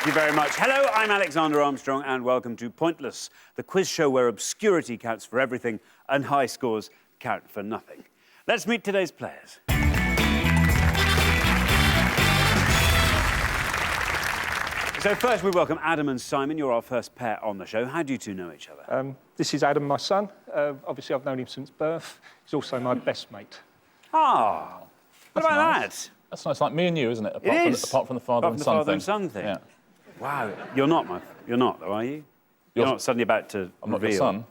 Thank you very much. Hello, I'm Alexander Armstrong, and welcome to Pointless, the quiz show where obscurity counts for everything and high scores count for nothing. Let's meet today's players. So first we welcome Adam and Simon. You're our first pair on the show. How do you two know each other? This is Adam, my son. Obviously, I've known him since birth. He's also my best mate. Ah, what about nice. that? That's nice, like me and you, isn't it? Apart from the father and son thing. Yeah. Wow, you're not, though, are you? You're not suddenly about to I'm reveal. not your son.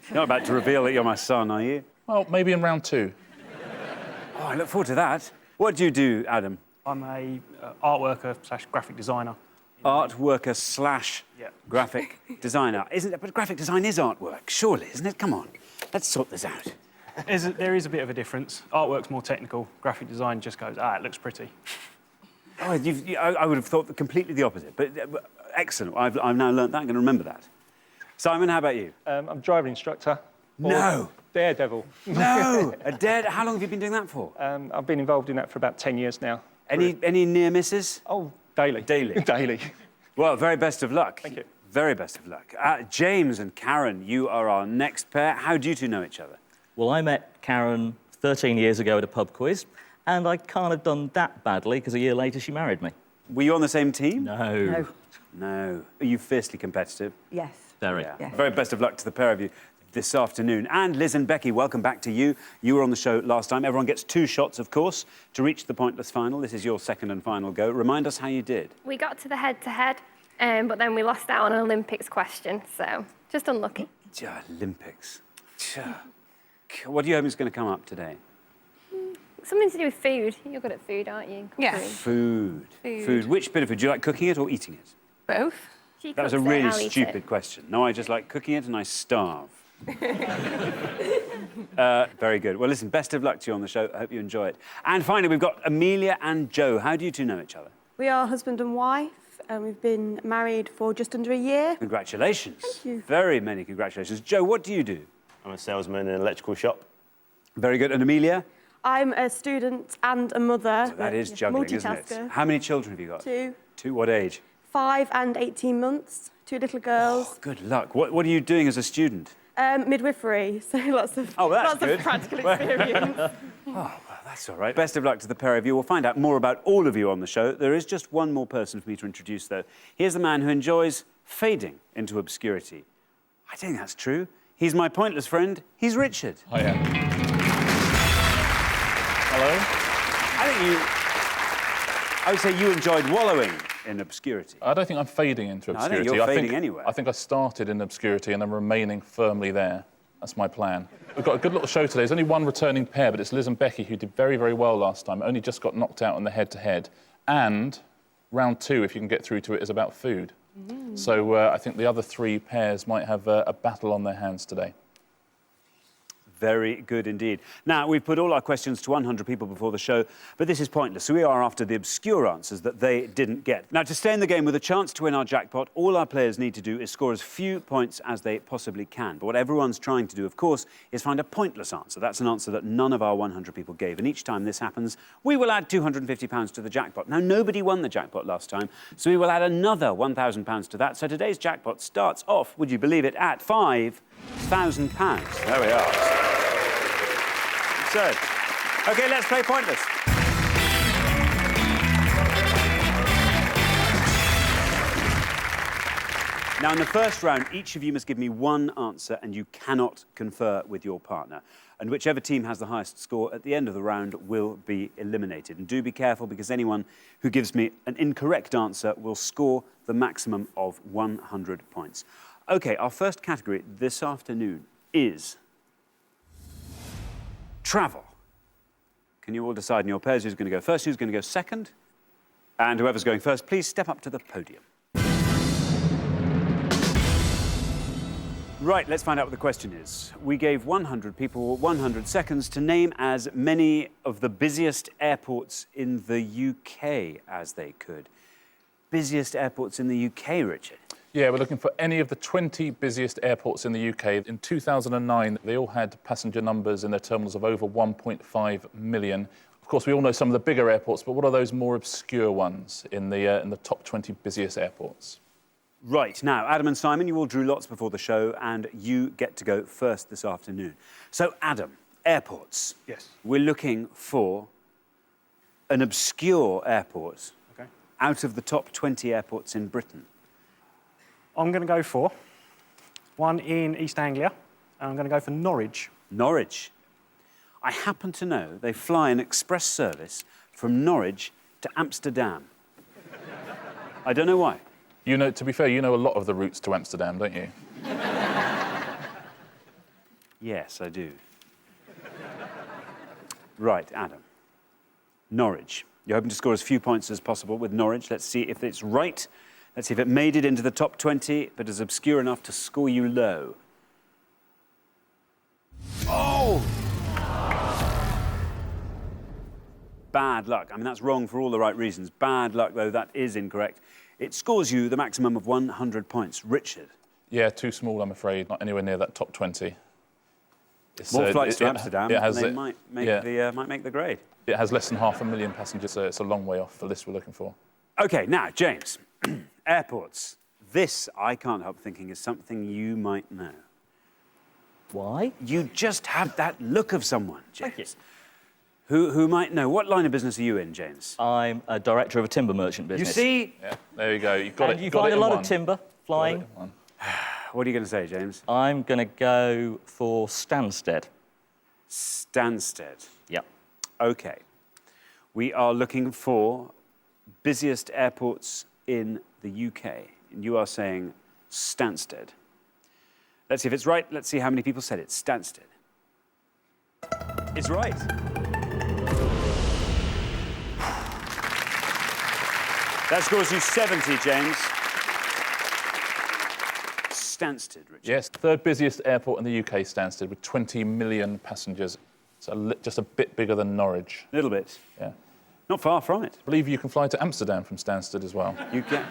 You're not about to reveal that you're my son, are you? Well, maybe in round 2. Oh, I look forward to that. What do you do, Adam? I'm a art worker / graphic designer. Art worker / graphic designer. Isn't it? But graphic design is artwork, surely, isn't it? Come on, let's sort this out. There is a bit of a difference. Artwork's more technical. Graphic design just goes, it looks pretty. Oh, I would have thought completely the opposite, but excellent. I've now learnt that. I'm going to remember that. Simon, how about you? I'm a driving instructor. No. Daredevil. No. How long have you been doing that for? I've been involved in that for about 10 years now. Any near misses? Oh, daily. Daily? Daily. Well, very best of luck. Thank you. Very best of luck. James and Karen, you are our next pair. How do you two know each other? Well, I met Karen 13 years ago at a pub quiz, and I can't have done that badly because a year later she married me. Were you on the same team? No. No. Are you fiercely competitive? Yes. Very. Yeah. Yes. Very best of luck to the pair of you this afternoon. And Liz and Becky, welcome back to you. You were on the show last time. Everyone gets 2 shots, of course, to reach the Pointless final. This is your second and final go. Remind us how you did. We got to the head-to-head, but then we lost out on an Olympics question, so just unlucky. Olympics. What do you hope is going to come up today? Something to do with food. You're good at food, aren't you? Yeah. Food. Food. Which bit of food? Do you like cooking it or eating it? Both. She That was a cooks it, really I'll eat stupid it. question. No, I just like cooking it and I starve. Very good. Well, listen, best of luck to you on the show. I hope you enjoy it. And finally, we've got Amelia and Joe. How do you two know each other? We are husband and wife, and we've been married for just under a year. Congratulations. Thank you. Very many congratulations. Joe, what do you do? I'm a salesman in an electrical shop. Very good. And Amelia? I'm a student and a mother. So that is juggling, isn't it? How many children have you got? 2. 2. What age? 5 and 18 months. 2 little girls. Oh, good luck. What are you doing as a student? Midwifery, so lots of practical experience. Oh, well, that's all right. Best of luck to the pair of you. We'll find out more about all of you on the show. There is just one more person for me to introduce, though. Here's the man who enjoys fading into obscurity. I think that's true. He's my pointless friend. He's Richard. Hiya. Hello. I would say you enjoyed wallowing in obscurity. I don't think I'm fading into obscurity. I think you're fading anywhere. I think I started in obscurity and I'm remaining firmly there. That's my plan. We've got a good little show today. There's only one returning pair, but it's Liz and Becky, who did very, very well last time. Only just got knocked out on the head-to-head. And round 2, if you can get through to it, is about food. So I think the other 3 pairs might have a battle on their hands today. Very good indeed. Now, we've put all our questions to 100 people before the show, but this is pointless. So we are after the obscure answers that they didn't get. Now, to stay in the game with a chance to win our jackpot, all our players need to do is score as few points as they possibly can. But what everyone's trying to do, of course, is find a pointless answer. That's an answer that none of our 100 people gave. And each time this happens, we will add £250 to the jackpot. Now, nobody won the jackpot last time, so we will add another £1,000 to that. So today's jackpot starts off, would you believe it, at £5,000. There we are. So, OK, let's play Pointless. Now, in the first round, each of you must give me one answer and you cannot confer with your partner. And whichever team has the highest score at the end of the round will be eliminated. And do be careful, because anyone who gives me an incorrect answer will score the maximum of 100 points. OK, our first category this afternoon is travel. Can you all decide in your pairs who's going to go first, who's going to go second? And whoever's going first, please step up to the podium. Right, let's find out what the question is. We gave 100 people 100 seconds to name as many of the busiest airports in the UK as they could. Busiest airports in the UK, Richard? Yeah, we're looking for any of the 20 busiest airports in the UK. In 2009, they all had passenger numbers in their terminals of over 1.5 million. Of course, we all know some of the bigger airports, but what are those more obscure ones in the top 20 busiest airports? Right, now, Adam and Simon, you all drew lots before the show, and you get to go first this afternoon. So, Adam, airports. Yes. We're looking for an obscure airport out of the top 20 airports in Britain. I'm going to go for one in East Anglia, and I'm going to go for Norwich. Norwich. I happen to know they fly an express service from Norwich to Amsterdam. I don't know why. You know, to be fair, you know a lot of the routes to Amsterdam, don't you? Yes, I do. Right, Adam. Norwich. You're hoping to score as few points as possible with Norwich. Let's see if it's right. Let's see if it made it into the top 20, but is obscure enough to score you low. Oh! Bad luck. I mean, that's wrong for all the right reasons. Bad luck, though, that is incorrect. It scores you the maximum of 100 points. Richard. Yeah, too small, I'm afraid. Not anywhere near that top 20. It's, More flights to Amsterdam, they might make the grade. It has less than 500,000 passengers, so it's a long way off the list we're looking for. OK, now, James. Airports. This, I can't help thinking, is something you might know. Why? You just have that look of someone, James. Thank you. Who might know. What line of business are you in, James? I'm a director of a timber merchant business. You see? Yeah, there you go. You've got and it. you got find it a lot in of timber flying. What are you going to say, James? I'm going to go for Stansted. Stansted. Yep. OK. We are looking for busiest airports in the UK. And you are saying Stansted. Let's see if it's right. Let's see how many people said it. Stansted. It's right. That scores you 70, James. Stansted, Richard. Yes, third busiest airport in the UK, Stansted, with 20 million passengers. So just a bit bigger than Norwich. A little bit. Yeah. Not far from it. I believe you can fly to Amsterdam from Stansted as well. You can.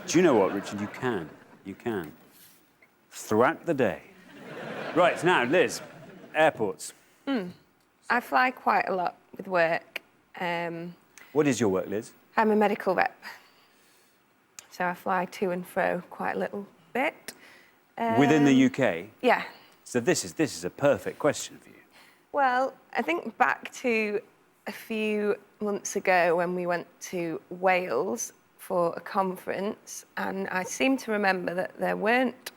Do you know what, Richard? You can. You can. Throughout the day. Right, now, Liz, airports. I fly quite a lot with work. What is your work, Liz? I'm a medical rep. So I fly to and fro quite a little bit. Within the UK? Yeah. So this is a perfect question for you. Well, I think back to a few months ago when we went to Wales for a conference, and I seem to remember that there weren't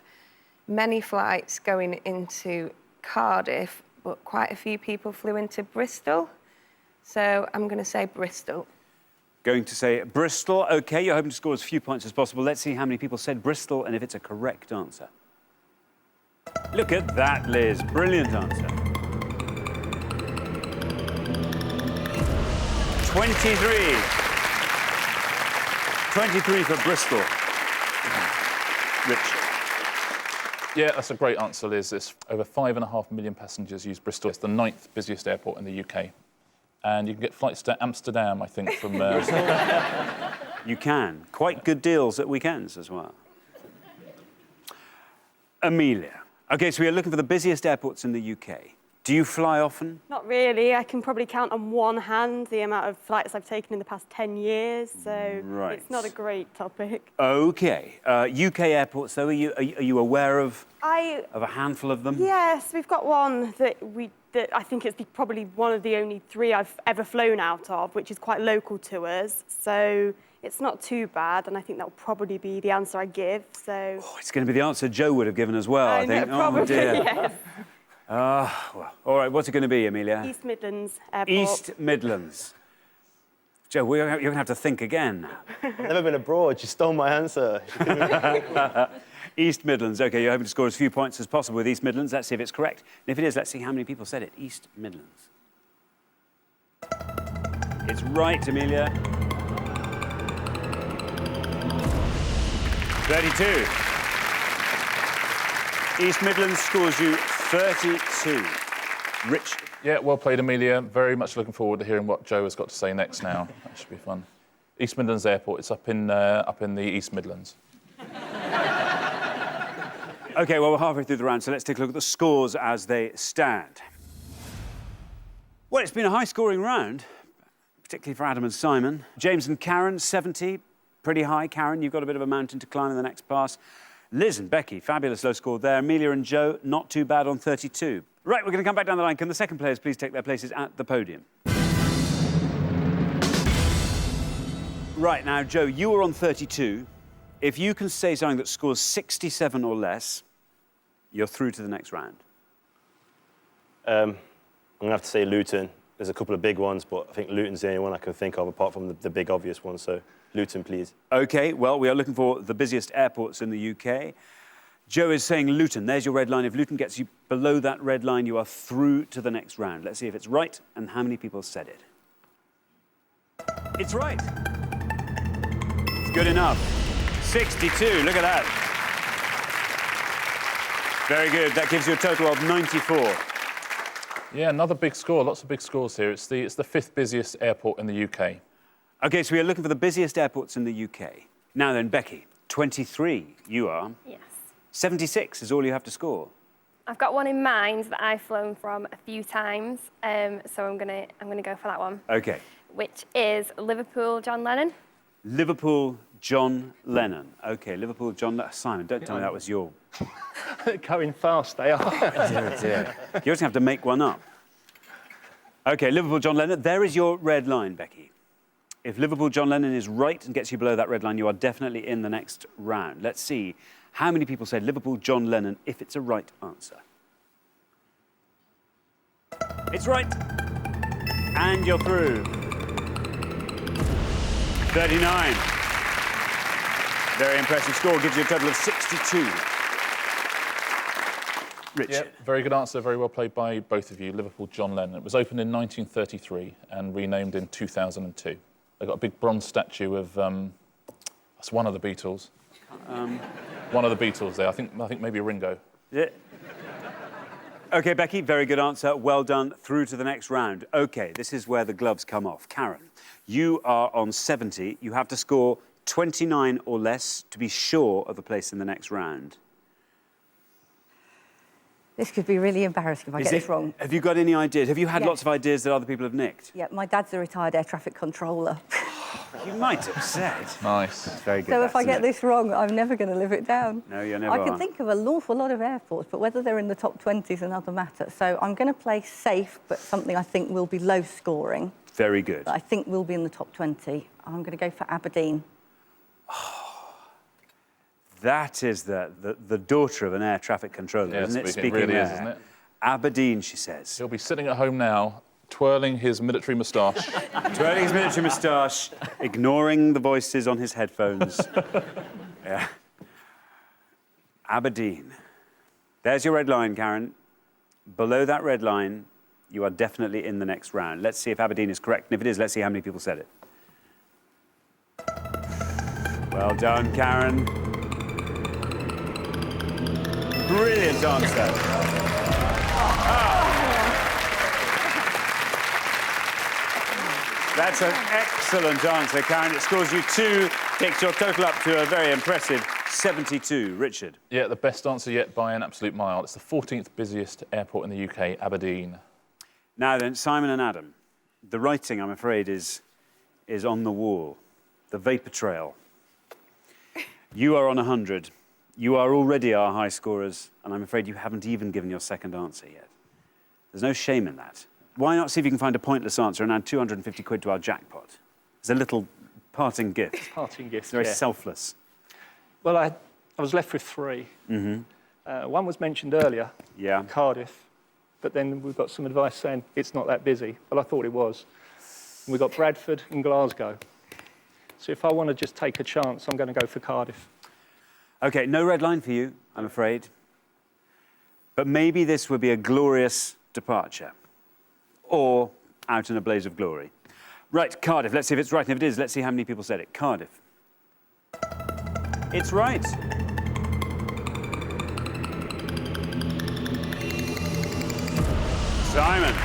many flights going into Cardiff, but quite a few people flew into Bristol. So I'm going to say Bristol. Going to say Bristol. OK, you're hoping to score as few points as possible. Let's see how many people said Bristol and if it's a correct answer. Look at that, Liz. Brilliant answer. 23. 23 for Bristol. Rich. Yeah, that's a great answer, Liz. It's over 5.5 million passengers use Bristol. It's the 9th busiest airport in the UK. And you can get flights to Amsterdam, I think, from... You can. Quite good deals at weekends as well. Amelia. OK, so we are looking for the busiest airports in the UK. Do you fly often? Not really. I can probably count on one hand the amount of flights I've taken in the past 10 years, so Right. it's not a great topic. OK. UK airports, though, are you aware of A handful of them? Yes, we've got one that I think it's probably one of the only 3 I've ever flown out of, which is quite local to us. So it's not too bad, and I think that will probably be the answer I give. So. Oh, it's going to be the answer Joe would have given as well, I think. Know, probably, oh, dear. yes. Well, all right, what's it going to be, Amelia? East Midlands Airport. East Midlands. Joe, you're going to have to think again. I've never been abroad. You stole my answer. East Midlands. OK, you're hoping to score as few points as possible with East Midlands. Let's see if it's correct. And if it is, let's see how many people said it. East Midlands. It's right, Amelia. 32. East Midlands scores you 32. Rich. Yeah, well played, Amelia. Very much looking forward to hearing what Joe has got to say next now. That should be fun. East Midlands Airport, it's up in the East Midlands. OK, well, we're halfway through the round, so let's take a look at the scores as they stand. Well, it's been a high-scoring round, particularly for Adam and Simon. James and Karen, 70, pretty high. Karen, you've got a bit of a mountain to climb in the next pass. Liz and Becky, fabulous low score there. Amelia and Joe, not too bad on 32. Right, we're going to come back down the line. Can the second players please take their places at the podium? Right, now, Joe, you were on 32. If you can say something that scores 67 or less, you're through to the next round. I'm going to have to say Luton. There's a couple of big ones, but I think Luton's the only one I can think of apart from the big obvious ones. So Luton, please. OK, well, we are looking for the busiest airports in the UK. Joe is saying Luton. There's your red line. If Luton gets you below that red line, you are through to the next round. Let's see if it's right and how many people said it. It's right. It's good enough. 62, look at that. Very good. That gives you a total of 94. Yeah, another big score. Lots of big scores here. It's the fifth busiest airport in the UK. OK, so we are looking for the busiest airports in the UK. Now then, Becky, 23 you are. Yes. 76 is all you have to score. I've got one in mind that I've flown from a few times, so I'm gonna go for that one. OK. Which is Liverpool, John Lennon. Liverpool, John Lennon. OK, Liverpool, John Lennon. Simon, don't tell me that was your... Going fast, they are. Dear, dear. You're just going to have to make one up. OK, Liverpool, John Lennon. There is your red line, Becky. If Liverpool, John Lennon is right and gets you below that red line, you are definitely in the next round. Let's see how many people said Liverpool, John Lennon, if it's a right answer. It's right. And you're through. 39. Very impressive score. Gives you a total of 62. Richard. Yeah, very good answer. Very well played by both of you. Liverpool, John Lennon. It was opened in 1933 and renamed in 2002. They've got a big bronze statue of... that's one of the Beatles. One of the Beatles there. I think maybe Ringo. Yeah. OK, Becky, very good answer. Well done. Through to the next round. OK, this is where the gloves come off. Karen, you are on 70. You have to score 29 or less to be sure of a place in the next round. This could be really embarrassing if I get this wrong. Have you got any ideas? Have you had Yes. lots of ideas that other people have nicked? Yeah, my dad's a retired air traffic controller. You might have said. Nice. That's very good. So if I get this wrong, I'm never going to live it down. No, you're never I can are. think of an awful lot of airports, but whether they're in the top 20 is another matter. So I'm going to play safe, but something I think will be low scoring. Very good. But I think will be in the top 20. I'm going to go for Aberdeen. That is the daughter of an air traffic controller, Yeah, isn't it? it really is, isn't it? Aberdeen, she says. He'll be sitting at home now, twirling his military moustache. Twirling his military moustache, ignoring the voices on his headphones. Yeah. Aberdeen. There's your red line, Karen. Below that red line, you are definitely in the next round. Let's see if Aberdeen is correct. And if it is, let's see how many people said it. Well done, Karen. Brilliant answer. That's an excellent answer, Karen. It scores you 2, takes your total up to a very impressive 72. Richard. Yeah, the best answer yet by an absolute mile. It's the 14th busiest airport in the UK, Aberdeen. Now then, Simon and Adam, the writing, I'm afraid, is on the wall. The vapour trail. You are on 100. You are already our high scorers, and I'm afraid you haven't even given your second answer yet. There's no shame in that. Why not see if you can find a pointless answer and add 250 quid to our jackpot? It's a little parting gift. Parting gift, It's very yeah. selfless. Well, I was left with 3. One was mentioned earlier, Yeah. Cardiff, but then we've got some advice saying it's not that busy. Well, I thought it was. And we've got Bradford and Glasgow. So if I want to just take a chance, I'm going to go for Cardiff. OK, no red line for you, I'm afraid. But maybe this would be a glorious departure. Or out in a blaze of glory. Right, Cardiff. Let's see if it's right. And if it is, let's see how many people said it. Cardiff. It's right. Simon.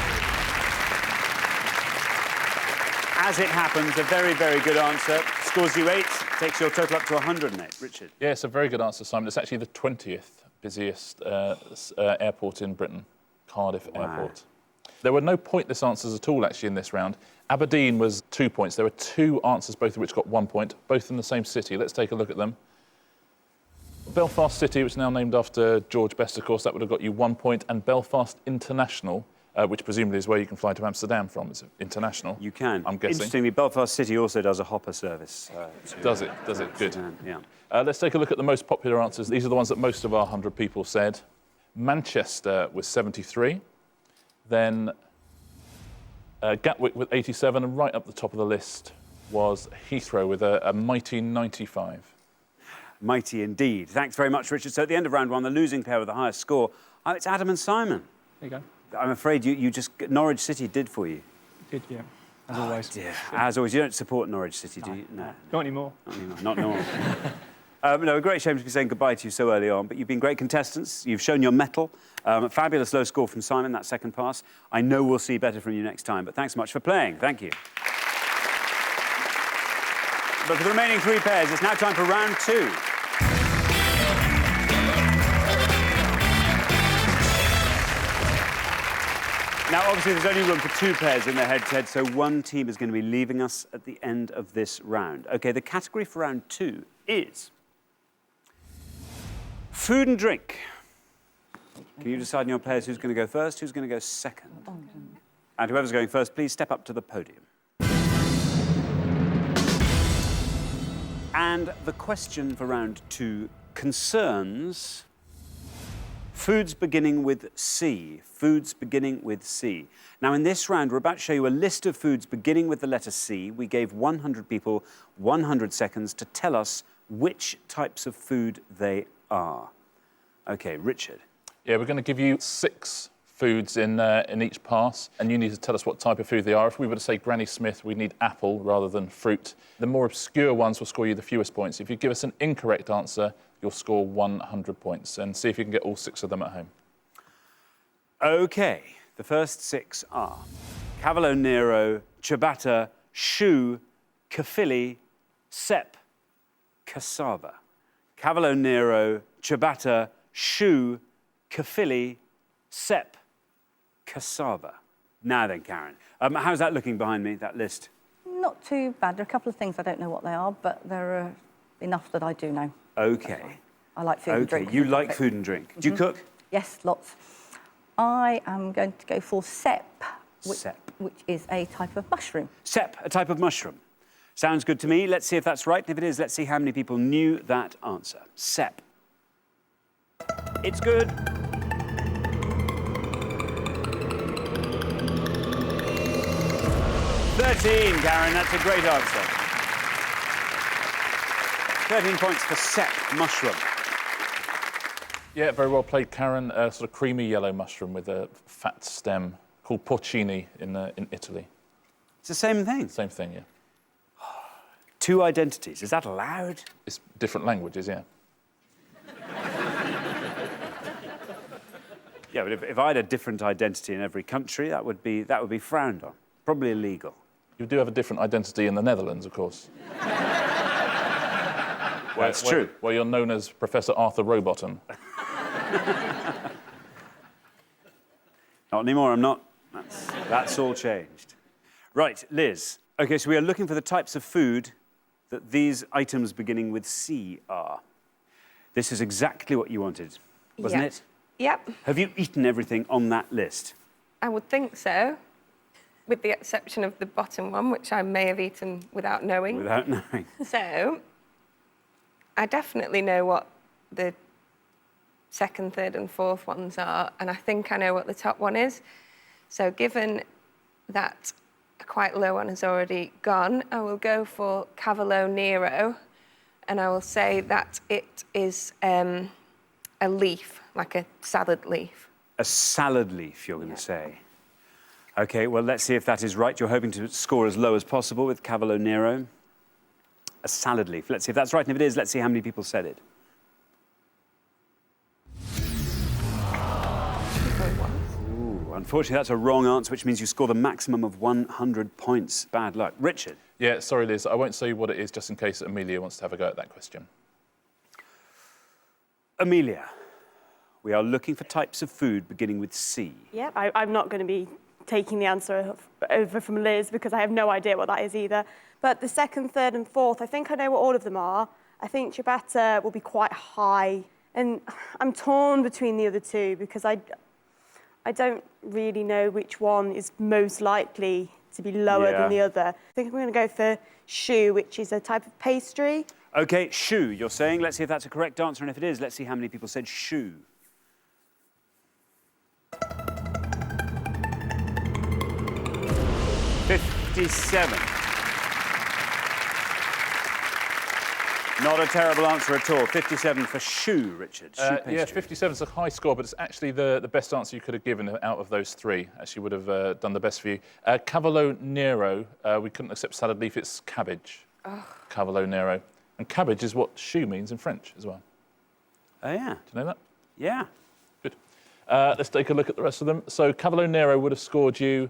As it happens, a very, very good answer. Scores you 8, takes your total up to 108. Richard. Yeah, it's a very good answer, Simon. It's actually the 20th busiest airport in Britain, Cardiff Airport. There were no pointless answers at all, actually, in this round. Aberdeen was 2 points. There were 2 answers, both of which got 1 point, both in the same city. Let's take a look at them. Belfast City, which is now named after George Best, of course, that would have got you 1 point, and Belfast International, which presumably is where you can fly to Amsterdam from. It's international. You can. I'm guessing. Interestingly, Belfast City also does a hopper service. Does it? Good. Yeah. Let's take a look at the most popular answers. These are the ones that most of our 100 people said. Manchester was 73. Then Gatwick with 87, and right up the top of the list was Heathrow with a mighty 95. Mighty indeed. Thanks very much, Richard. So at the end of round 1, the losing pair with the highest score, it's Adam and Simon. There you go. I'm afraid you just... Norwich City did for you. Did, yeah. As always. Dear. As always. You don't support Norwich City, do you? No. Not anymore. Not anymore. No, a great shame to be saying goodbye to you so early on, but you've been great contestants. You've shown your mettle. A fabulous low score from Simon, that second pass. I know we'll see better from you next time, but thanks so much for playing. Thank you. But for the remaining 3 pairs, it's now time for round 2. Now, obviously, there's only room for 2 pairs in the head-to-head, so one team is going to be leaving us at the end of this round. OK, the category for round 2 is food and drink. Can you decide in your pairs who's going to go first, who's going to go second? And whoever's going first, please step up to the podium. And the question for round 2 concerns foods beginning with C. Foods beginning with C. Now, in this round, we're about to show you a list of foods beginning with the letter C. We gave 100 people 100 seconds to tell us which types of food they are. OK, Richard. Yeah, we're going to give you 6 foods in each pass, and you need to tell us what type of food they are. If we were to say Granny Smith, we'd need apple rather than fruit. The more obscure ones will score you the fewest points. If you give us an incorrect answer, you'll score 100 points, and see if you can get all 6 of them at home. OK, the first 6 are Cavolo Nero, ciabatta, choux, kafili, sep, cassava. Cavolo Nero, ciabatta, choux, kafili, sep, cassava. Now then, Karen, how's that looking behind me, that list? Not too bad. There are a couple of things I don't know what they are, but there are enough that I do know. OK. I like food and drink. You like food and drink. Do you cook? Yes, lots. I am going to go for sep, which is a type of mushroom. Sep, a type of mushroom. Sounds good to me. Let's see if that's right. And if it is, let's see how many people knew that answer. Sep. It's good. $13, Karen. That's a great answer. 13 points for sep, mushroom. Yeah, very well played, Karen. A sort of creamy yellow mushroom with a fat stem called porcini in Italy. It's the same thing? Same thing, yeah. 2 identities. Is that allowed? It's different languages, yeah. Yeah, but if I had a different identity in every country, that would be frowned on. Probably illegal. You do have a different identity in the Netherlands, of course. That's true. Where you're known as Professor Arthur Rowbottom. Not anymore, I'm not. That's all changed. Right, Liz. OK, so we are looking for the types of food that these items beginning with C are. This is exactly what you wanted, wasn't it? Yep. Have you eaten everything on that list? I would think so, with the exception of the bottom one, which I may have eaten without knowing. Without knowing. So, I definitely know what the second, third and fourth ones are, and I think I know what the top one is. So given that a quite low one has already gone, I will go for Cavolo Nero, and I will say that it is a leaf, like a salad leaf. A salad leaf, you're going to say. OK, well, let's see if that is right. You're hoping to score as low as possible with Cavolo Nero. A salad leaf. Let's see if that's right. And if it is, let's see how many people said it. Ooh, unfortunately, that's a wrong answer, which means you score the maximum of 100 points. Bad luck. Richard. Yeah, sorry, Liz. I won't say what it is, just in case Amelia wants to have a go at that question. Amelia, we are looking for types of food beginning with C. Yep, I'm not going to be taking the answer over from Liz because I have no idea what that is either. But the second, third and fourth, I think I know what all of them are. I think ciabatta will be quite high. And I'm torn between the other two because I don't really know which one is most likely to be lower than the other. I think I'm going to go for choux, which is a type of pastry. OK, choux, you're saying. Let's see if that's a correct answer, and if it is, let's see how many people said choux. $57. Not a terrible answer at all. 57 for choux, Richard. Yeah, 57 is a high score, but it's actually the best answer you could have given out of those three. Actually would have done the best for you. Cavolo Nero, we couldn't accept salad leaf, it's cabbage. Cavolo Nero. And cabbage is what choux means in French as well. Oh, yeah. Do you know that? Yeah. Good. Let's take a look at the rest of them. So Cavolo Nero would have scored you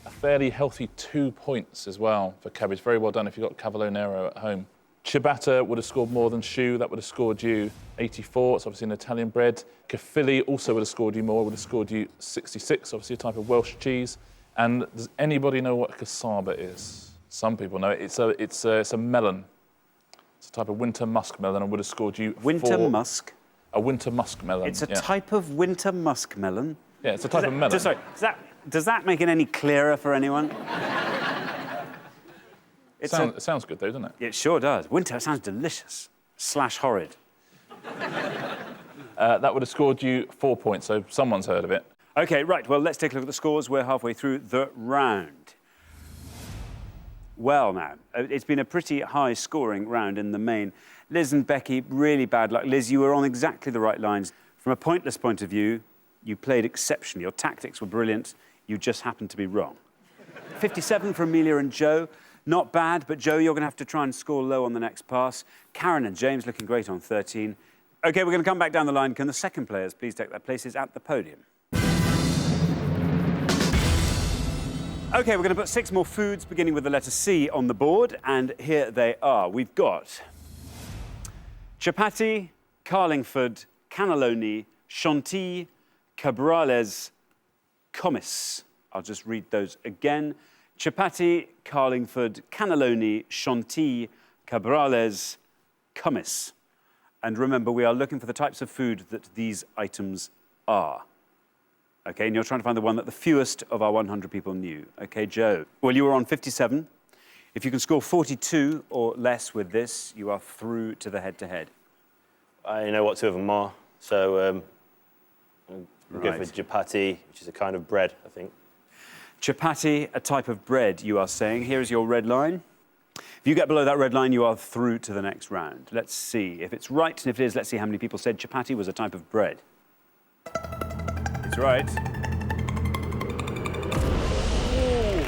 a fairly healthy 2 points as well for cabbage. Very well done if you've got Cavolo Nero at home. Ciabatta would have scored more than choux. That would have scored you 84. It's obviously an Italian bread. Caffili also would have scored you more. Would have scored you 66. Obviously a type of Welsh cheese. And does anybody know what cassava is? Some people know it. It's a melon. It's a type of winter musk melon and would have scored you musk? A winter musk melon. It's a type of winter musk melon? Yeah, it's a type of melon. Sorry, does that make it any clearer for anyone? It sounds good, though, doesn't it? It sure does. Winter sounds delicious. / horrid. That would have scored you 4 points, so someone's heard of it. OK, right. Well, let's take a look at the scores. We're halfway through the round. Well, now, it's been a pretty high-scoring round in the main. Liz and Becky, really bad luck. Liz, you were on exactly the right lines. From a pointless point of view, you played exceptionally. Your tactics were brilliant. You just happened to be wrong. 57 for Amelia and Joe. Not bad, but Joe, you're going to have to try and score low on the next pass. Karen and James looking great on 13. OK, we're going to come back down the line. Can the second players please take their places at the podium? OK, we're going to put 6 more foods, beginning with the letter C, on the board, and here they are. We've got chapati, Carlingford, cannelloni, chantilly, cabrales, commis. I'll just read those again. Chapati, Carlingford, cannelloni, chantilly, cabrales, commis. And remember, we are looking for the types of food that these items are. OK, and you're trying to find the one that the fewest of our 100 people knew. OK, Joe. Well, you were on 57. If you can score 42 or less with this, you are through to the head-to-head. I know what 2 of them are, so I'll go for chapati, which is a kind of bread, I think. Chapati, a type of bread, you are saying. Here is your red line. If you get below that red line, you are through to the next round. Let's see. If it's right, and if it is, let's see how many people said chapati was a type of bread. It's right. Ooh.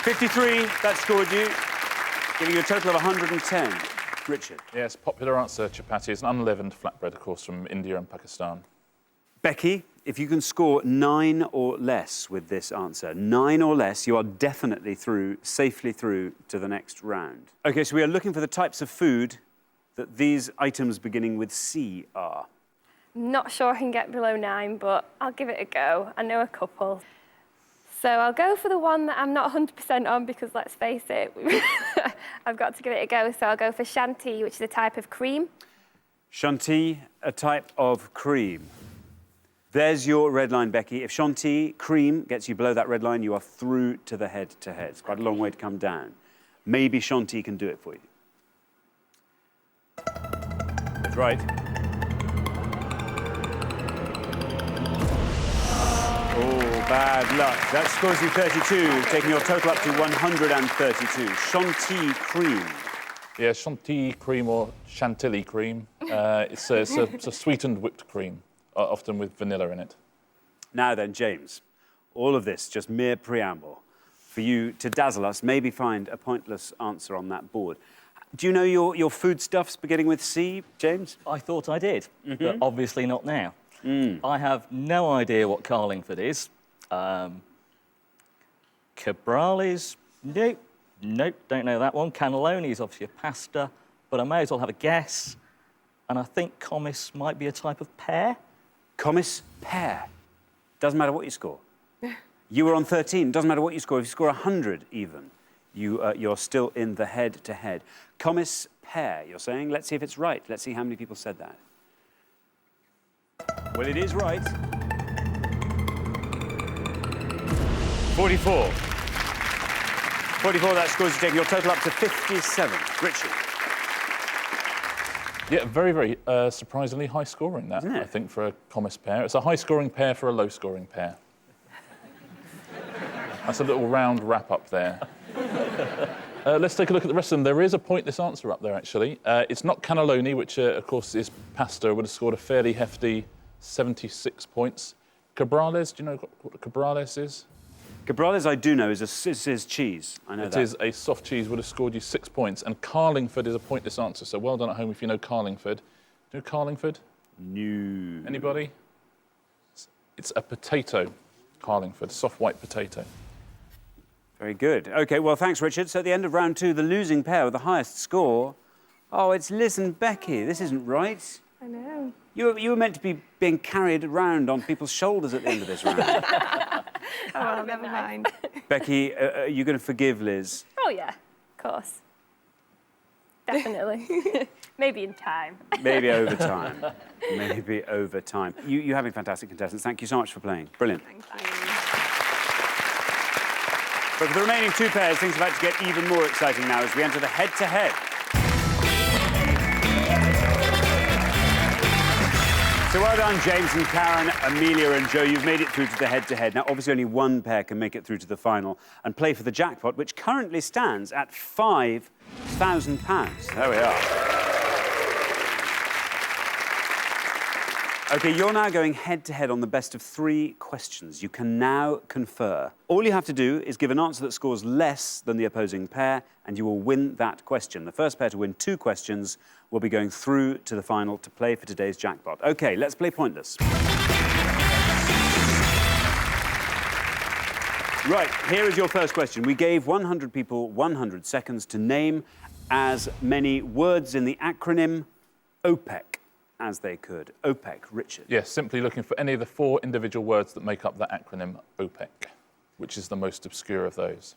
53, that scored you, giving you a total of 110. Richard. Yes, popular answer, chapati. It's an unleavened flatbread, of course, from India and Pakistan. Becky, if you can score 9 or less with this answer, 9 or less, you are definitely through, safely through to the next round. OK, so we are looking for the types of food that these items beginning with C are. Not sure I can get below 9, but I'll give it a go. I know a couple. So I'll go for the one that I'm not 100% on because, let's face it, I've got to give it a go. So I'll go for chantilly, which is a type of cream. Chantilly, a type of cream. There's your red line, Becky. If chantilly, cream, gets you below that red line, you are through to the head-to-head. It's quite a long way to come down. Maybe chantilly can do it for you. That's right. Oh, bad luck. That scores you 32, taking your total up to 132. Chantilly cream. Yeah, chantilly cream or chantilly cream. It's a sweetened whipped cream, often with vanilla in it. Now then, James, all of this just mere preamble for you to dazzle us, maybe find a pointless answer on that board. Do you know your foodstuffs beginning with C, James? I thought I did, but obviously not now. I have no idea what Carlingford is. Cabrales, nope, don't know that one. Cannelloni is obviously a pasta, but I may as well have a guess. And I think commis might be a type of pear. Commis, pear. Doesn't matter what you score. You were on 13. Doesn't matter what you score. If you score 100 even, you're still in the head-to-head. Comis pair, you're saying? Let's see if it's right. Let's see how many people said that. Well, it is right. 44. 44, that scores you taking your total up to 57. Richard. Yeah, very, very surprisingly high scoring, that, Isn't it? I think, for a Comis pair. It's a high scoring pair for a low scoring pair. That's a little round wrap up there. Let's take a look at the rest of them. There is a pointless answer up there, actually. It's not cannelloni, which, of course, is pasta, would have scored a fairly hefty 76 points. Cabrales, do you know what cabrales is? Cabrales, I do know, is cheese. I know that. It is a soft cheese, would have scored you 6 points. And Carlingford is a pointless answer, so well done at home if you know Carlingford. Do you know Carlingford? No. Anybody? It's a potato, Carlingford, soft white potato. Very good. OK, well, thanks, Richard. So at the end of round 2, the losing pair with the highest score... Oh, it's Liz and Becky. This isn't right. I know. You were meant to be being carried around on people's shoulders at the end of this round. Oh, well, never mind. Becky, are you going to forgive Liz? Oh, yeah, of course. Definitely. Maybe in time. Maybe over time. Maybe over time. You're having fantastic contestants. Thank you so much for playing. Brilliant. Thank you. But for the remaining 2 pairs, things are about to get even more exciting now as we enter the head-to-head. So well done, James and Karen, Amelia and Joe. You've made it through to the head-to-head. Now, obviously, only one pair can make it through to the final and play for the jackpot, which currently stands at £5,000. There we are. OK, you're now going head-to-head on the best of 3 questions. You can now confer. All you have to do is give an answer that scores less than the opposing pair, and you will win that question. The first pair to win 2 questions will be going through to the final to play for today's jackpot. OK, let's play pointless. Right, here is your first question. We gave 100 people 100 seconds to name as many words in the acronym OPEC as they could. OPEC, Richard. Yes, simply looking for any of the 4 individual words that make up that acronym OPEC, which is the most obscure of those.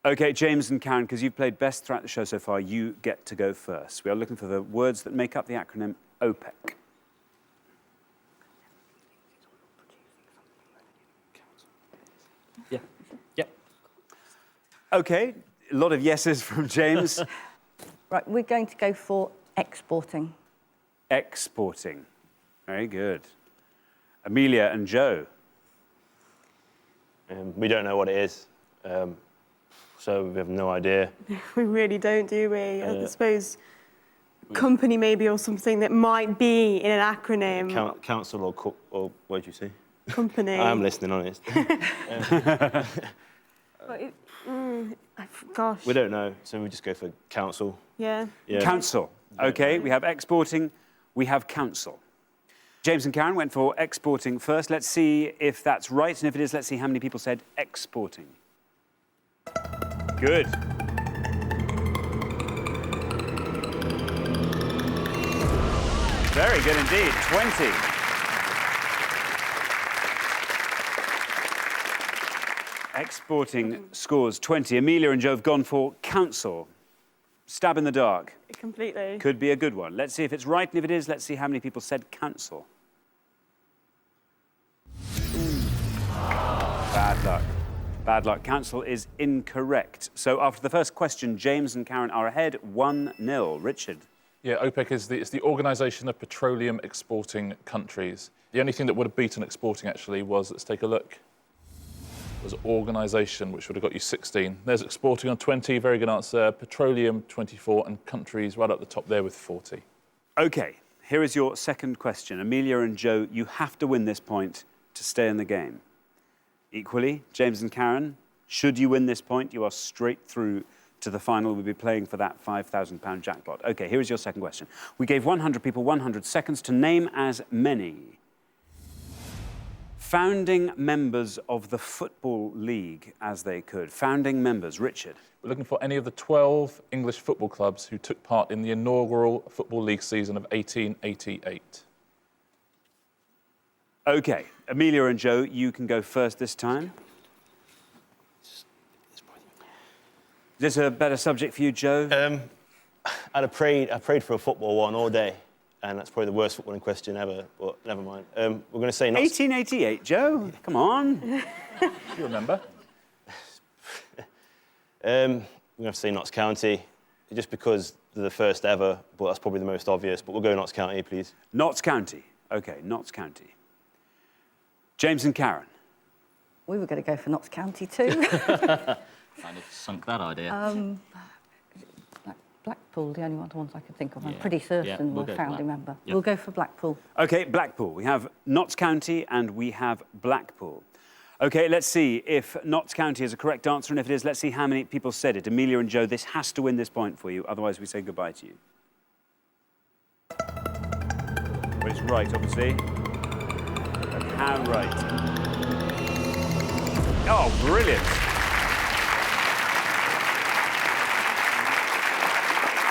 OK, James and Karen, because you've played best throughout the show so far, you get to go first. We are looking for the words that make up the acronym OPEC. Yeah. Yep. OK, a lot of yeses from James. Right, we're going to go for exporting. Exporting. Very good. Amelia and Joe. We don't know what it is, so we have no idea. We really don't, do we? I suppose company maybe or something that might be in an acronym. Council or what did you say? Company. I'm listening, honest. Gosh. We don't know, so we just go for council. Yeah. Council. OK, we have exporting, we have council. James and Karen went for exporting first. Let's see if that's right, and if it is, let's see how many people said exporting. Good. Very good indeed. 20. Exporting scores 20. Amelia and Joe have gone for council. Stab in the dark. Completely. Could be a good one. Let's see if it's right, and if it is, let's see how many people said council. Bad luck. Bad luck. Council is incorrect. So after the first question, James and Karen are ahead 1-0. Richard. Yeah, OPEC is the Organisation of Petroleum Exporting Countries. The only thing that would have beaten exporting, actually, was, let's take a look, was organisation, which would have got you 16. There's exporting on 20, very good answer. Petroleum, 24, and countries right up the top there with 40. OK, here is your second question. Amelia and Joe, you have to win this point to stay in the game. Equally, James and Karen, should you win this point, you are straight through to the final. We'll be playing for that £5,000 jackpot. OK, here is your second question. We gave 100 people 100 seconds to name as many founding members of the Football League as they could. Founding members. Richard. We're looking for any of the 12 English football clubs who took part in the inaugural Football League season of 1888. OK, Amelia and Joe, you can go first this time. Is this a better subject for you, Joe? I prayed for a football one all day, and that's probably the worst footballing question ever, but never mind. We're going to say... 1888, Joe. Come on. You remember? We're going to have to say Notts County, just because they're the first ever, but that's probably the most obvious. But we'll go Notts County, please. Notts County. OK, Notts County. James and Karen. We were going to go for Notts County too. Kind of sunk that idea. Blackpool, the only ones I can think of. I'm pretty certain we're a founding member. Yep. We'll go for Blackpool. OK, Blackpool. We have Notts County and we have Blackpool. OK, let's see if Notts County is a correct answer, and if it is, let's see how many people said it. Amelia and Joe, this has to win this point for you, otherwise we say goodbye to you. Well, it's right, obviously. But how right? Oh, brilliant.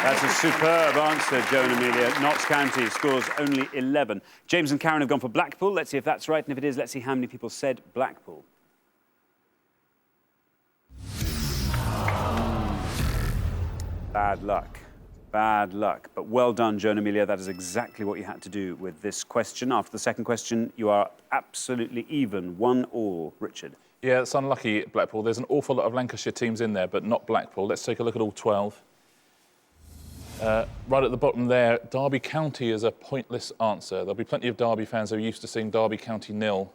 That's a superb answer, Joe and Amelia. Notts County scores only 11. James and Karen have gone for Blackpool. Let's see if that's right, and if it is, let's see how many people said Blackpool. Bad luck. Bad luck. But well done, Joe and Amelia. That is exactly what you had to do with this question. After the second question, you are absolutely even. 1-1, Richard. Yeah, it's unlucky, Blackpool. There's an awful lot of Lancashire teams in there, but not Blackpool. Let's take a look at all 12. Right at the bottom there, Derby County is a pointless answer. There'll be plenty of Derby fans who are used to seeing Derby County 0.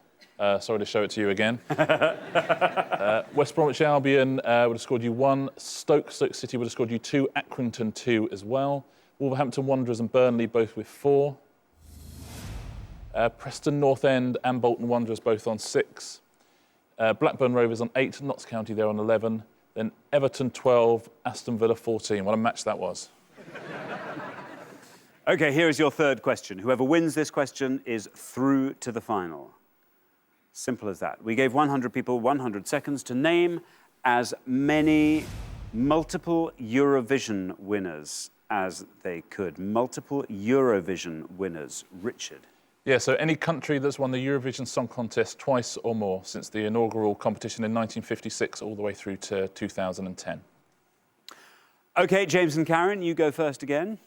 Sorry to show it to you again. West Bromwich Albion would have scored you 1. Stoke City would have scored you 2. Accrington 2 as well. Wolverhampton Wanderers and Burnley both with 4. Preston North End and Bolton Wanderers both on 6. Blackburn Rovers on 8. Notts County there on 11. Then Everton 12. Aston Villa 14. What a match that was. OK, here is your third question. Whoever wins this question is through to the final. Simple as that. We gave 100 people 100 seconds to name as many multiple Eurovision winners as they could. Multiple Eurovision winners. Richard. Yeah, so any country that's won the Eurovision Song Contest twice or more since the inaugural competition in 1956 all the way through to 2010. OK, James and Karen, you go first again.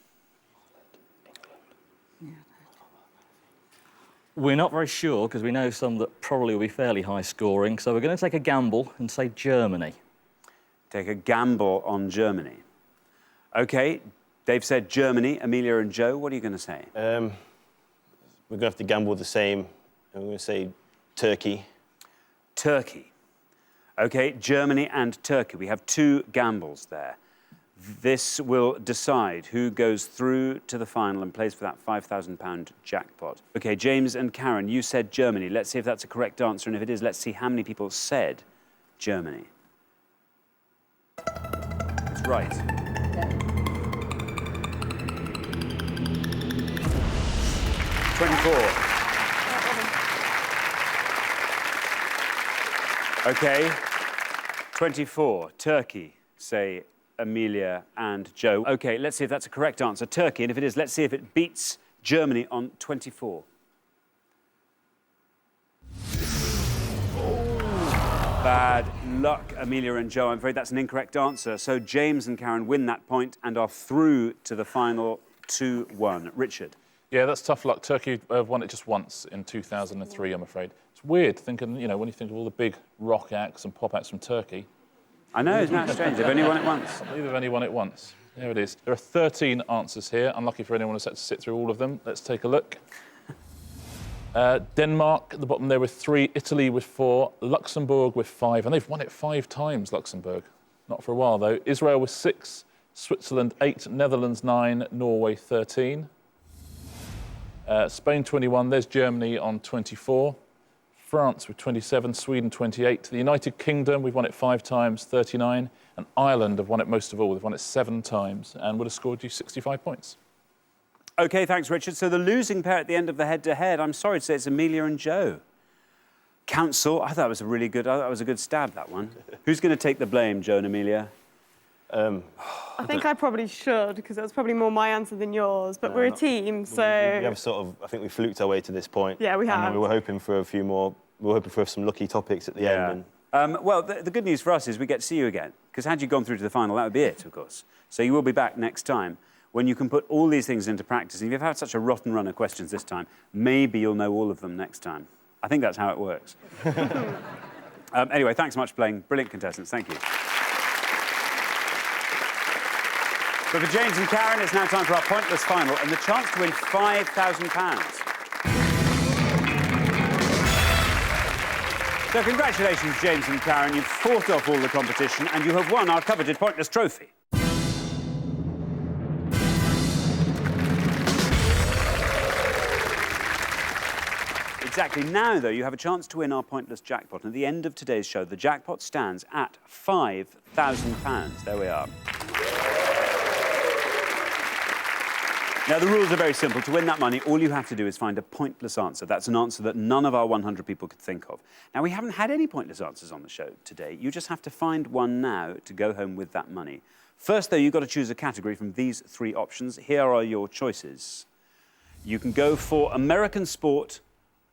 We're not very sure, because we know some that probably will be fairly high scoring, so we're going to take a gamble and say Germany. Take a gamble on Germany. OK, they've said Germany. Amelia and Joe, what are you going to say? We're going to have to gamble the same. I'm going to say Turkey. Turkey. OK, Germany and Turkey. We have 2 gambles there. This will decide who goes through to the final and plays for that £5,000 jackpot. OK, James and Karen, you said Germany. Let's see if that's a correct answer, and if it is, let's see how many people said Germany. It's right. Yeah. 24. OK, 24. Turkey, say Amelia and Joe. OK, let's see if that's a correct answer. Turkey, and if it is, let's see if it beats Germany on 24. Bad luck, Amelia and Joe. I'm afraid that's an incorrect answer. So James and Karen win that point and are through to the final 2-1. Richard. Yeah, that's tough luck. Turkey won it just once in 2003, I'm afraid. It's weird thinking, you know, when you think of all the big rock acts and pop acts from Turkey. I know, isn't that strange? They've only won it once. I believe they've only won it once. There it is. There are 13 answers here. Unlucky for anyone who's had to sit through all of them. Let's take a look. Denmark at the bottom there with 3, Italy with 4, Luxembourg with 5, and they've won it 5 times, Luxembourg. Not for a while, though. Israel with 6, Switzerland 8, Netherlands 9, Norway 13. Spain 21, there's Germany on 24. France with 27, Sweden 28. The United Kingdom, we've won it 5 times, 39. And Ireland have won it most of all. They've won it 7 times and would have scored you 65 points. OK, thanks, Richard. So the losing pair at the end of the head-to-head, I'm sorry to say it's Amelia and Joe. Council, I thought it was a really good, a good stab, that one. Who's going to take the blame, Joe and Amelia? I think I probably should, because that was probably more my answer than yours. But we're a team, so... We have sort of, I think we fluked our way to this point. Yeah, we have. And we were hoping for a few more, we were hoping for some lucky topics at the end. Well, the good news for us is we get to see you again. Because had you gone through to the final, that would be it, of course. So you will be back next time when you can put all these things into practice. And if you've had such a rotten run of questions this time, maybe you'll know all of them next time. I think that's how it works. Anyway, thanks so much for playing. Brilliant contestants. Thank you. But for James and Karen, it's now time for our pointless final and the chance to win £5,000. So congratulations, James and Karen. You've fought off all the competition and you have won our coveted pointless trophy. Exactly. Now, though, you have a chance to win our pointless jackpot. And at the end of today's show, the jackpot stands at £5,000. There we are. Now, the rules are very simple. To win that money, all you have to do is find a pointless answer. That's an answer that none of our 100 people could think of. Now, we haven't had any pointless answers on the show today. You just have to find one now to go home with that money. First, though, you've got to choose a category from these 3 options. Here are your choices. You can go for American sport,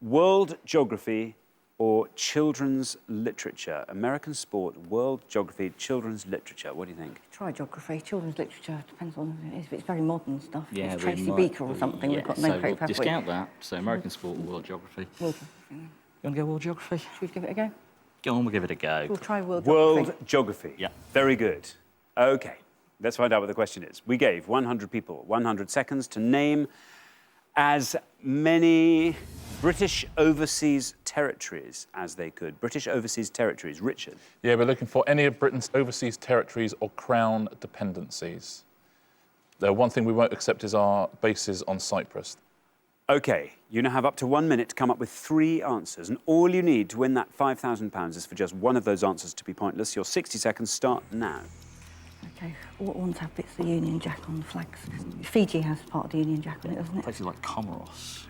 world geography, or children's literature. American sport, world geography, children's literature. What do you think? Try geography. Children's literature depends on what it is. If it's very modern stuff, yeah, it's Tracy Beaker or something. Yeah, we've got no so great we'll discount that. So American sport and world geography. World geography. You want to go world geography? Should we give it a go? Go on, we'll give it a go. We'll try world geography. World geography. Yeah. Very good. OK, let's find out what the question is. We gave 100 people 100 seconds to name as many British overseas territories as they could. British overseas territories. Richard? Yeah, we're looking for any of Britain's overseas territories or crown dependencies. The one thing we won't accept is our bases on Cyprus. OK, you now have up to 1 minute to come up with 3 answers, and all you need to win that £5,000 is for just one of those answers to be pointless. Your 60 seconds start now. OK, what ones have bits of the Union Jack on the flags? Fiji has part of the Union Jack on it, doesn't it? Places like Comoros.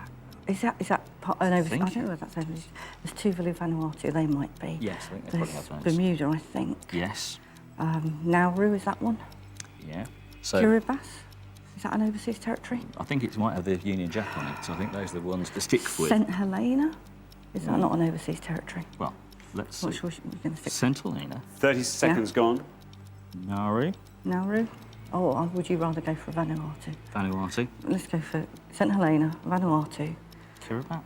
Is that part of an overseas? I don't know whether that's overseas. There's Tuvalu, Vanuatu, they might be. Yes, I think they probably have those. Bermuda, I think. Yes. Nauru, is that one? Yeah. So Kiribati, is that an overseas territory? I think it might have the Union Jack on it, so I think those are the ones to stick with. St Helena, is that not an overseas territory? Well, let's see. What should we going to stick? St Helena. 30 seconds gone. Nauru. Nauru? Oh, would you rather go for Vanuatu? Vanuatu. Let's go for St Helena, Vanuatu. Kiribati.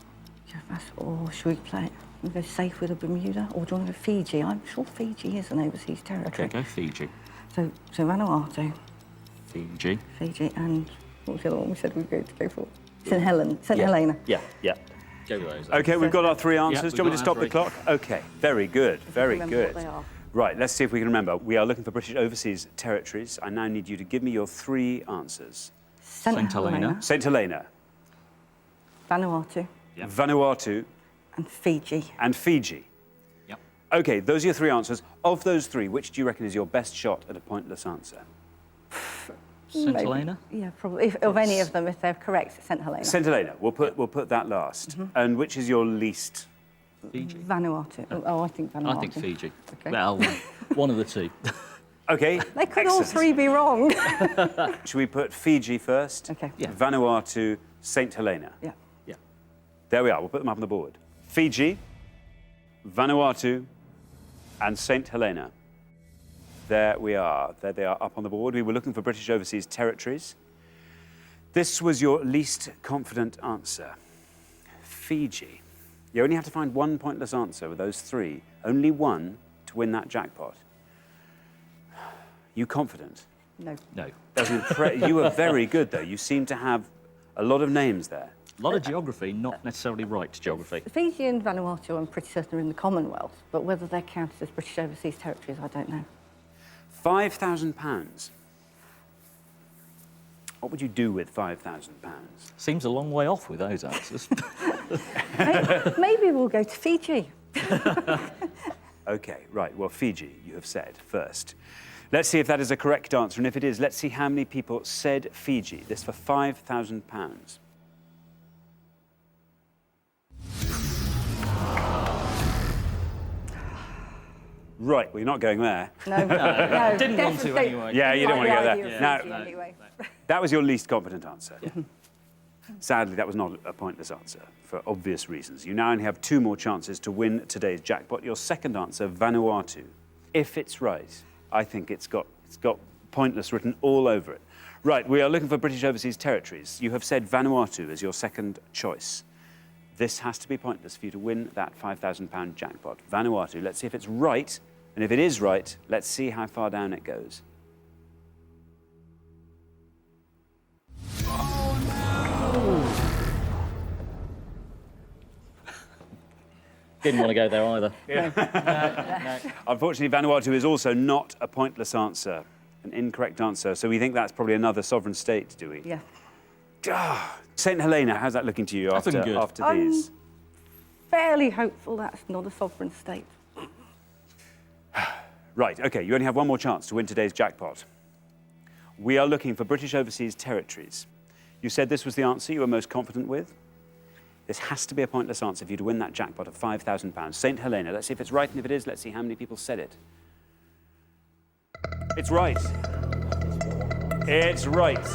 Or should we play it? We go safe with a Bermuda, or do you want to go Fiji? I'm sure Fiji is an overseas territory. Okay, go Fiji. So Fiji. Vanuatu, Fiji, and what was the other one we said we were going to go for? St Helena. Yeah. Go with those. OK, we've got our 3 answers. Yeah, Do you want me to stop the clock? OK, very good, very Remember good. what they are. Right, let's see if we can remember. We are looking for British overseas territories. I now need you to give me your 3 answers. St Helena, St Helena, Vanuatu, Yep. Vanuatu, and Fiji. and Fiji. Yep. OK, those are your 3 answers. Of those 3, which do you reckon is your best shot at a pointless answer? St Maybe. Helena. Yeah, probably. Of any of them, if they're correct, St Helena. St Helena. We'll put that last. And which is your least? Fiji. Vanuatu. Oh, I think Vanuatu. I think Fiji. Okay. Well, one of the 2. OK. They could all 3 be wrong. Should we put Fiji first? OK. Yeah. Vanuatu, St Helena. Yeah. Yeah. There we are. We'll put them up on the board. Fiji, Vanuatu, and St Helena. There we are. There they are up on the board. We were looking for British overseas territories. This was your least confident answer. Fiji. You only have to find one pointless answer with those 3. Only one to win that jackpot. You confident? No. No. You were very good, though. You seem to have a lot of names there. A lot of geography, not necessarily right geography. Fiji and Vanuatu, I'm pretty certain, are in the Commonwealth, but whether they're counted as British overseas territories, I don't know. £5,000. What would you do with £5,000? Seems a long way off with those answers. Maybe we'll go to Fiji. OK, right. Well, Fiji, you have said first. Let's see if that is a correct answer. And if it is, let's see how many people said Fiji. This for £5,000. Right, well, you're not going there. No, Didn't want to anyway. Yeah, you don't want to go there. Yeah, Now, anyway. that was your least confident answer. Sadly, that was not a pointless answer, for obvious reasons. You now only have 2 more chances to win today's jackpot. Your second answer, Vanuatu. If it's right, I think it's got pointless written all over it. Right, we are looking for British overseas territories. You have said Vanuatu as your second choice. This has to be pointless for you to win that £5,000 jackpot. Vanuatu, let's see if it's right. And if it is right, let's see how far down it goes. Didn't want to go there either. No. Unfortunately, Vanuatu is also not a pointless answer, an incorrect answer. So we think that's probably another sovereign state, do we? Yeah. St. Helena, how's that looking to you after these? Fairly hopeful that's not a sovereign state. Right, OK, you only have one more chance to win today's jackpot. We are looking for British overseas territories. You said this was the answer you were most confident with. This has to be a pointless answer for you to win that jackpot of £5,000. St. Helena, let's see if it's right, and if it is, let's see how many people said it. It's right. It's right.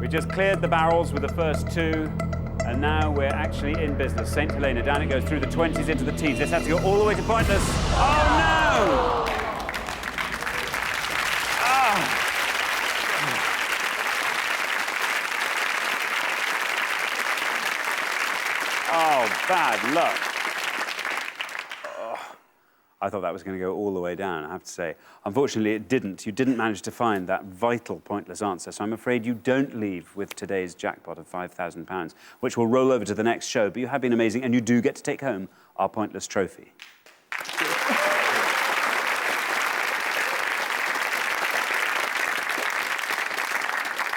We just cleared the barrels with the first two, and now we're actually in business. St. Helena, down it goes through the 20s into the teens. This has to go all the way to pointless. Oh, no! Oh, bad luck. Oh, I thought that was going to go all the way down, I have to say. Unfortunately, it didn't. You didn't manage to find that vital, pointless answer, so I'm afraid you don't leave with today's jackpot of £5,000, which will roll over to the next show. But you have been amazing, and you do get to take home our pointless trophy.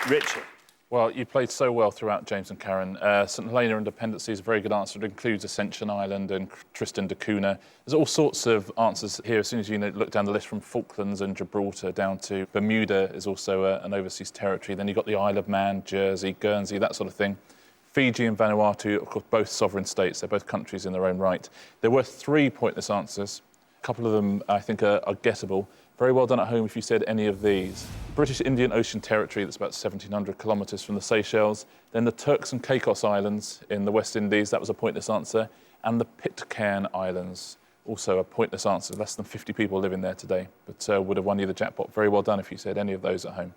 Richard. Well, you played so well throughout, James and Karen. St Helena and Dependency is a very good answer. It includes Ascension Island and Tristan da Cunha. There's all sorts of answers here. As soon as you look down the list, from Falklands and Gibraltar down to Bermuda is also an overseas territory. Then you've got the Isle of Man, Jersey, Guernsey, that sort of thing. Fiji and Vanuatu, of course, both sovereign states. They're both countries in their own right. There were 3 pointless answers. A couple of them, I think, are gettable. Very well done at home if you said any of these. British Indian Ocean Territory, that's about 1,700 kilometres from the Seychelles. Then the Turks and Caicos Islands in the West Indies, that was a pointless answer. And the Pitcairn Islands, also a pointless answer. Less than 50 people live in there today, but would have won you the jackpot. Very well done if you said any of those at home.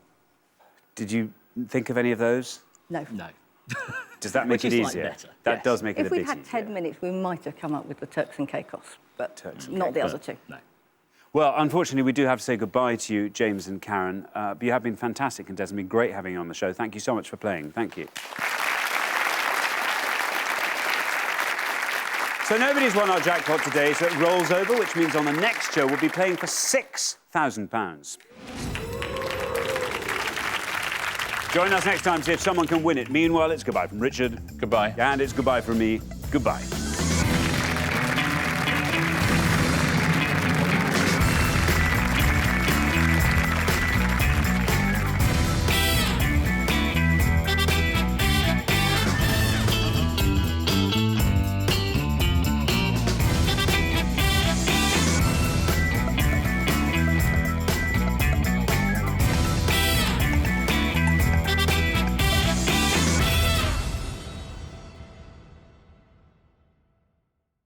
Did you think of any of those? No. No. Does that make it easier? Better. That does make it a bit easier. If we'd had 10 minutes, we might have come up with the Turks and Caicos, but not the other two. No. Well, unfortunately, we do have to say goodbye to you, James and Karen. But you have been fantastic, and it's been great having you on the show. Thank you so much for playing. Thank you. So nobody's won our jackpot today, so it rolls over, which means on the next show we'll be playing for £6,000. Join us next time to see if someone can win it. Meanwhile, it's goodbye from Richard. Goodbye. And it's goodbye from me. Goodbye.